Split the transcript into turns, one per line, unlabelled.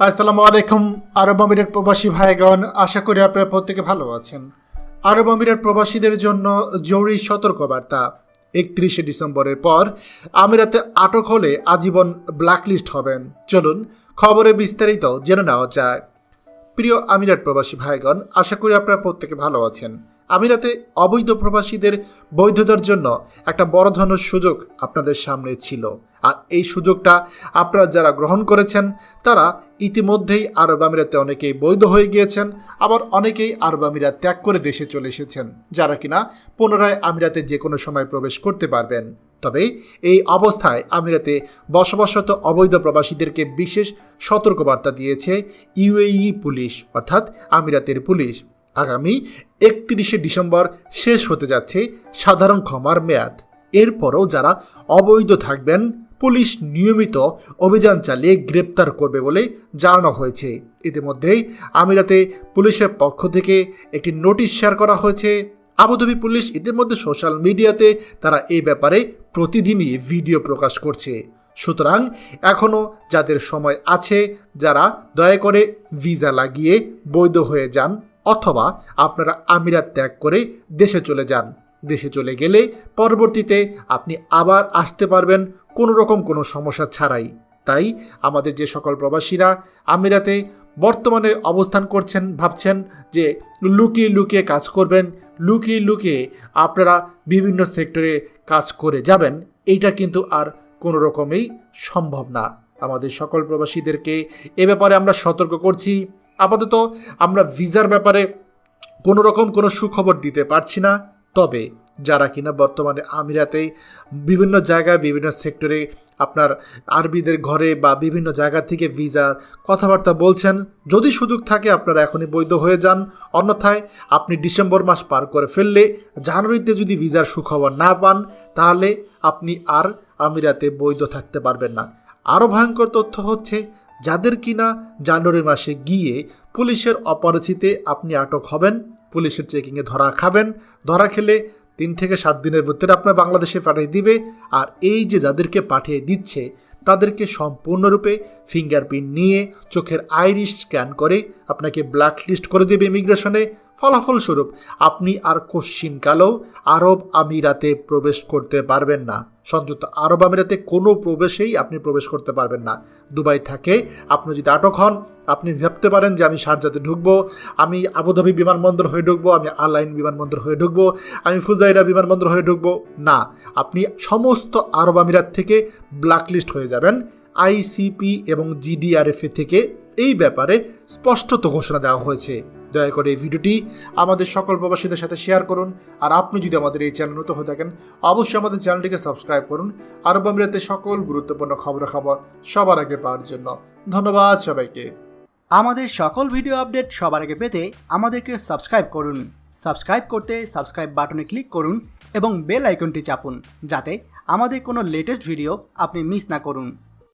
আসসালামু আলাইকুম আরব আমিরাত প্রবাসী ভাইগণ, আশা করি আপনারা প্রত্যেকে ভালো আছেন। আরব আমিরাত প্রবাসীদের জন্য জরুরি সতর্কবার্তা। 31শে ডিসেম্বরের পর আমিরাতে আটক হলে আজীবন ব্ল্যাকলিস্ট হবেন। চলুন খবরে বিস্তারিত জেনে নেওয়া যায়। প্রিয় আমিরাত প্রবাসী ভাইগণ, আশা করি আপনারা প্রত্যেকে ভালো আছেন। আমিরাতে অবৈধ প্রবাসীদের বৈধতার জন্য একটা বড় ধরনের সুযোগ আপনাদের সামনে ছিল, আর এই সুযোগটা আপনারা যারা গ্রহণ করেছেন তারা ইতিমধ্যেই আরব আমিরাতে অনেকেই বৈধ হয়ে গিয়েছেন, আবার অনেকেই আরব আমিরাত ত্যাগ করে দেশে চলে এসেছেন, যারা কিনা পুনরায় আমিরাতে যে কোনো সময় প্রবেশ করতে পারবেন। তবে এই অবস্থায় আমিরাতে বসবাসরত অবৈধ প্রবাসীদেরকে বিশেষ সতর্কবার্তা দিয়েছে ইউএই পুলিশ, অর্থাৎ আমিরাতের পুলিশ। আগামী 31শে ডিসেম্বর শেষ হতে যাচ্ছে সাধারণ ক্ষমার মেয়াদ। এরপরও যারা অবৈধ থাকবেন পুলিশ নিয়মিত অভিযান চালিয়ে গ্রেপ্তার করবে বলে জানানো হয়েছে। ইতিমধ্যেই আমিরাতে পুলিশের পক্ষ থেকে একটি নোটিশ শেয়ার করা হয়েছে। আবুধাবি পুলিশ ইতিমধ্যে সোশ্যাল মিডিয়াতে তারা এই ব্যাপারে প্রতিদিনই ভিডিও প্রকাশ করছে। সুতরাং এখনও যাদের সময় আছে, যারা দয়া করে ভিসা লাগিয়ে বৈধ হয়ে যান, অথবা আপনারা আমিরাত ত্যাগ করে দেশে চলে যান। দেশে চলে গেলে পরবর্তীতে আপনি আবার আসতে পারবেন কোনো রকম কোনো সমস্যা ছাড়াই। তাই আমাদের যে সকল প্রবাসীরা আমিরাতে বর্তমানে অবস্থান করছেন, ভাবছেন যে লুকিয়ে লুকিয়ে কাজ করবেন, লুকিয়ে লুকিয়ে আপনারা বিভিন্ন সেক্টরে কাজ করে যাবেন, এইটা কিন্তু আর কোনো রকমেই সম্ভব না। আমাদের সকল প্রবাসীদেরকে এ ব্যাপারে আমরা সতর্ক করছি। আপাতত আমরা ভিসার ব্যাপারে কোনো রকম কোনো সুখবর দিতে পারছি না। তবে যারা কিনা বর্তমানে আমিরাতে বিভিন্ন জায়গায় বিভিন্ন সেক্টরে আপনার আরবিদের ঘরে বা বিভিন্ন জায়গা থেকে ভিসার কথাবার্তা বলছেন, যদি সুযোগ থাকে আপনারা এখনই বৈধ হয়ে যান। অন্যথায় আপনি ডিসেম্বর মাস পার করে ফেললে জানুয়ারিতে যদি ভিসার সুখবর না পান, তাহলে আপনি আর আমিরাতে বৈধ থাকতে পারবেন না। আরও ভয়ঙ্কর তথ্য হচ্ছে, যাদের কিনা জানুয়ারি মাসে গিয়ে পুলিশের অপরাধীতে আপনি আটক হবেন, পুলিশের চেকিংয়ে ধরা খাবেন, ধরা খেলে 3 থেকে 7 দিনের ভিতরে আপনার বাংলাদেশে পাঠিয়ে দিবে। আর এই যে যাদেরকে পাঠিয়ে দিচ্ছে তাদেরকে সম্পূর্ণরূপে ফিঙ্গারপ্রিন্ট নিয়ে চোখের আইরিশ স্ক্যান করে আপনাকে ব্ল্যাকলিস্ট করে দেবে ইমিগ্রেশনে। ফলাফলস্বরূপ আপনি আর কোশ্চিনকালেও আরব আমিরাতে প্রবেশ করতে পারবেন না। সংযুক্ত আরব আমিরাতে কোনো প্রবেশেই আপনি প্রবেশ করতে পারবেন না। দুবাই থাকে আপনি যদি আটক হন, আপনি ভাবতে পারেন যে আমি শারজাতে ঢুকবো, আমি আবুধাবি বিমানবন্দর হয়ে ঢুকবো, আমি আলাইন বিমানবন্দর হয়ে ঢুকবো, আমি ফুজাইরা বিমানবন্দর হয়ে ঢুকবো। না, আপনি সমস্ত আরব আমিরাত থেকে ব্ল্যাকলিস্ট হয়ে যাবেন। আইসিপি এবং জিডিআরএফ থেকে এই ব্যাপারে স্পষ্টত ঘোষণা দেওয়া হয়েছে। দয়া করে এই ভিডিওটি আমাদের সকল প্রবাসীদের সাথে শেয়ার করুন। আর আপনি যদি আমাদের এই চ্যানেল নতুন হয়ে থাকেন, অবশ্যই আমাদের চ্যানেলটিকে সাবস্ক্রাইব করুন আরব আমিরাতের সকল গুরুত্বপূর্ণ খবর সবার আগে পাওয়ার জন্য। ধন্যবাদ সবাইকে।
আমাদের সকল ভিডিও আপডেট সবার আগে পেতে আমাদেরকে সাবস্ক্রাইব করুন। সাবস্ক্রাইব করতে সাবস্ক্রাইব বাটনে ক্লিক করুন এবং বেল আইকনটি চাপুন, যাতে আমাদের কোনো লেটেস্ট ভিডিও আপনি মিস না করুন।